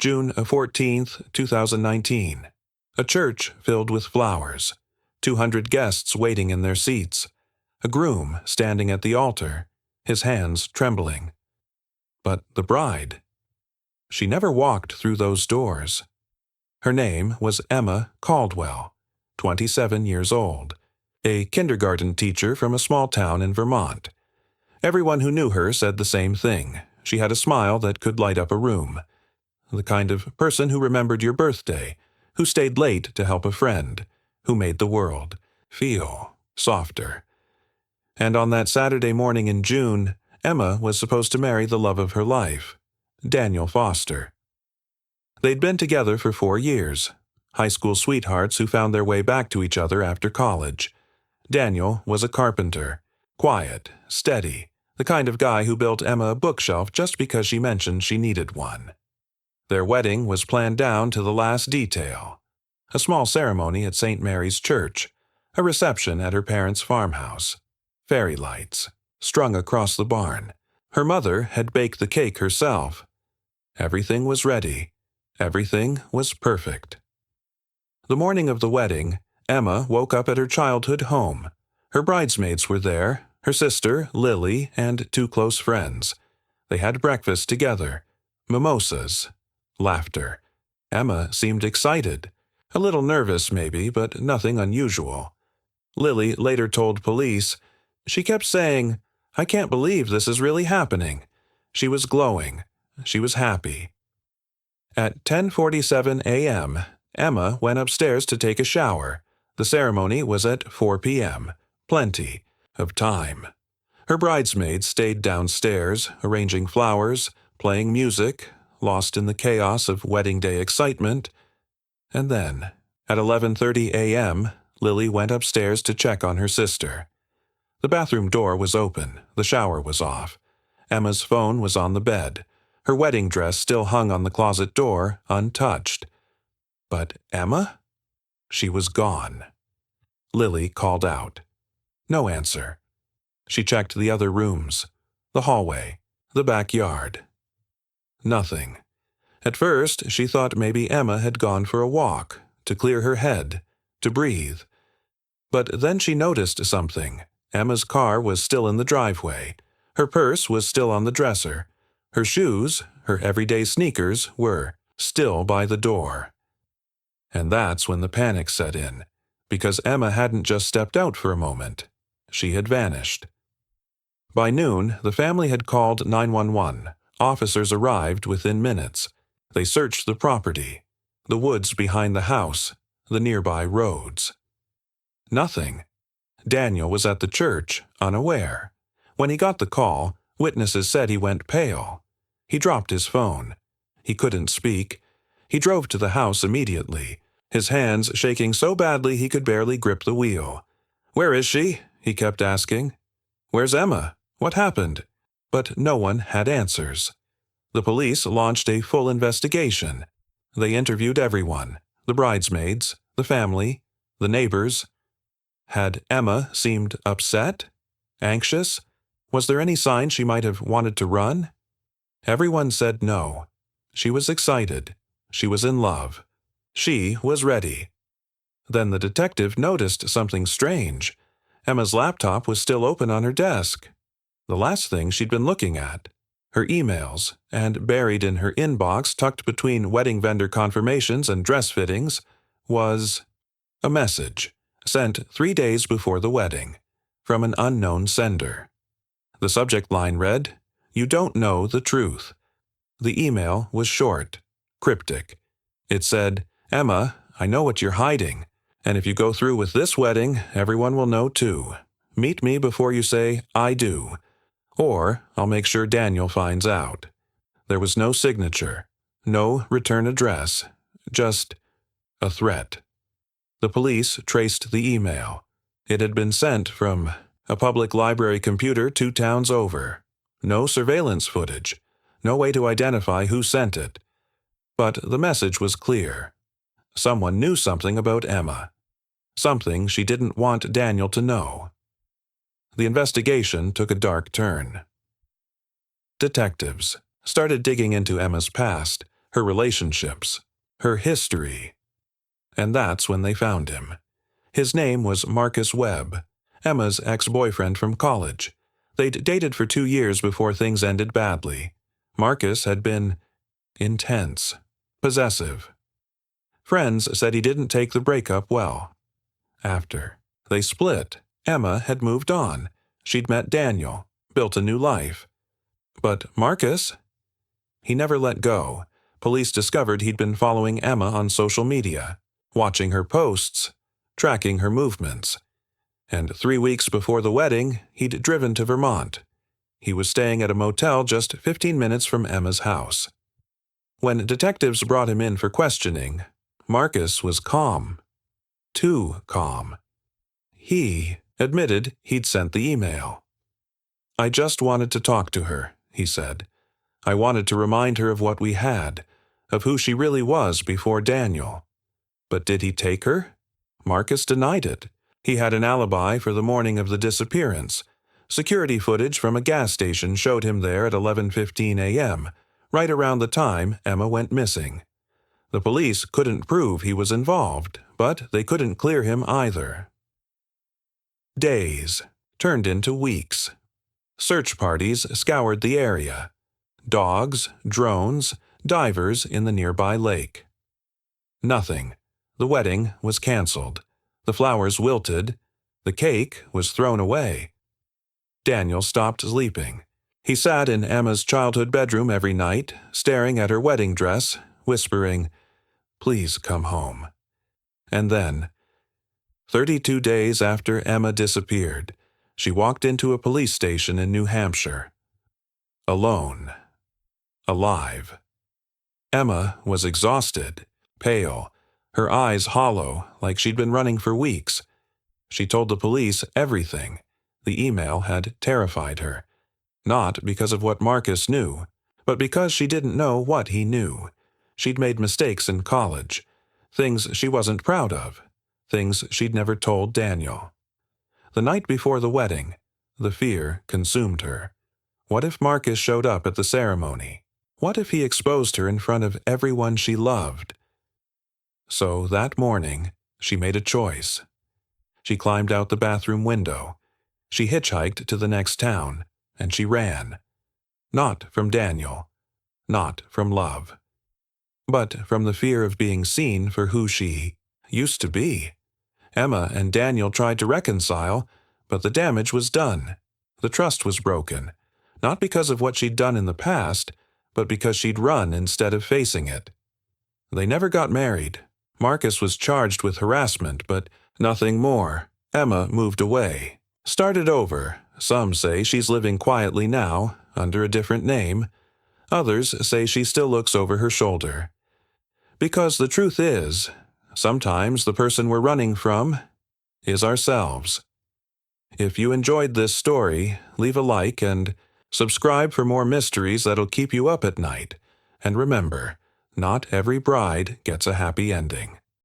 June 14th, 2019. A church filled with flowers. 200 guests waiting in their seats. A groom standing at the altar, his hands trembling. But the bride, she never walked through those doors. Her name was Emma Caldwell, 27 years old, a kindergarten teacher from a small town in Vermont. Everyone who knew her said the same thing. She had a smile that could light up a room. The kind of person who remembered your birthday, who stayed late to help a friend, who made the world feel softer. And on that Saturday morning in June, Emma was supposed to marry the love of her life, Daniel Foster. They'd been together for 4 years, high school sweethearts who found their way back to each other after college. Daniel was a carpenter, quiet, steady, the kind of guy who built Emma a bookshelf just because she mentioned she needed one. Their wedding was planned down to the last detail. A small ceremony at St. Mary's Church, a reception at her parents' farmhouse, fairy lights strung across the barn. Her mother had baked the cake herself. Everything was ready. Everything was perfect. The morning of the wedding, Emma woke up at her childhood home. Her bridesmaids were there, her sister, Lily, and 2 close friends. They had breakfast together. Mimosas. Laughter. Emma seemed excited. A little nervous, maybe, but nothing unusual. Lily later told police, "She kept saying, 'I can't believe this is really happening.'" She was glowing. She was happy. At 10:47 a.m., Emma went upstairs to take a shower. The ceremony was at 4 p.m. Plenty of time. Her bridesmaids stayed downstairs, arranging flowers, playing music, lost in the chaos of wedding day excitement. And then, at 11:30 a.m., Lily went upstairs to check on her sister. The bathroom door was open, the shower was off. Emma's phone was on the bed. Her wedding dress still hung on the closet door, untouched. But Emma? She was gone. Lily called out. No answer. She checked the other rooms, the hallway, the backyard. Nothing. At first, she thought maybe Emma had gone for a walk, to clear her head, to breathe. But then she noticed something. Emma's car was still in the driveway. Her purse was still on the dresser. Her shoes, her everyday sneakers, were still by the door. And that's when the panic set in, because Emma hadn't just stepped out for a moment. She had vanished. By noon, the family had called 911. Officers arrived within minutes. They searched the property, the woods behind the house, the nearby roads. Nothing. Daniel was at the church, unaware. When he got the call, witnesses said he went pale. He dropped his phone. He couldn't speak. He drove to the house immediately, his hands shaking so badly he could barely grip the wheel. "Where is she?" he kept asking. "Where's Emma? What happened?" But no one had answers. The police launched a full investigation. They interviewed everyone, the bridesmaids, the family, the neighbors. Had Emma seemed upset? Anxious? Was there any sign she might have wanted to run? Everyone said no. She was excited. She was in love. She was ready. Then the detective noticed something strange. Emma's laptop was still open on her desk. The last thing she'd been looking at. Her emails, and buried in her inbox tucked between wedding vendor confirmations and dress fittings, was a message sent 3 days before the wedding, from an unknown sender. The subject line read, "You don't know the truth." The email was short, cryptic. It said, "Emma, I know what you're hiding, and if you go through with this wedding, everyone will know too. Meet me before you say, 'I do.' Or I'll make sure Daniel finds out." There was no signature, no return address, just a threat. The police traced the email. It had been sent from a public library computer 2 towns over. No surveillance footage, no way to identify who sent it. But the message was clear. Someone knew something about Emma. Something she didn't want Daniel to know. The investigation took a dark turn. Detectives started digging into Emma's past, her relationships, her history. And that's when they found him. His name was Marcus Webb, Emma's ex-boyfriend from college. They'd dated for 2 years before things ended badly. Marcus had been intense, possessive. Friends said he didn't take the breakup well. After they split, Emma had moved on. She'd met Daniel, built a new life. But Marcus? He never let go. Police discovered he'd been following Emma on social media, watching her posts, tracking her movements. And 3 weeks before the wedding, he'd driven to Vermont. He was staying at a motel just 15 minutes from Emma's house. When detectives brought him in for questioning, Marcus was calm. Too calm. He admitted he'd sent the email. "I just wanted to talk to her," he said. "I wanted to remind her of what we had, of who she really was before Daniel." But did he take her? Marcus denied it. He had an alibi for the morning of the disappearance. Security footage from a gas station showed him there at 11:15 a.m., right around the time Emma went missing. The police couldn't prove he was involved, but they couldn't clear him either. Days turned into weeks. Search parties scoured the area. Dogs, drones, divers in the nearby lake. Nothing. The wedding was canceled. The flowers wilted. The cake was thrown away. Daniel stopped sleeping. He sat in Emma's childhood bedroom every night, staring at her wedding dress, whispering, "Please come home." And then, 32 days after Emma disappeared, she walked into a police station in New Hampshire. Alone. Alive. Emma was exhausted, pale, her eyes hollow, like she'd been running for weeks. She told the police everything. The email had terrified her. Not because of what Marcus knew, but because she didn't know what he knew. She'd made mistakes in college, things she wasn't proud of, things she'd never told Daniel. The night before the wedding, the fear consumed her. What if Marcus showed up at the ceremony? What if he exposed her in front of everyone she loved? So that morning, she made a choice. She climbed out the bathroom window. She hitchhiked to the next town, and she ran. Not from Daniel, not from love, but from the fear of being seen for who she used to be. Emma and Daniel tried to reconcile, but the damage was done. The trust was broken, not because of what she'd done in the past, but because she'd run instead of facing it. They never got married. Marcus was charged with harassment, but nothing more. Emma moved away. Started over. Some say she's living quietly now, under a different name. Others say she still looks over her shoulder. Because the truth is, sometimes the person we're running from is ourselves. If you enjoyed this story, leave a like and subscribe for more mysteries that'll keep you up at night. And remember, not every bride gets a happy ending.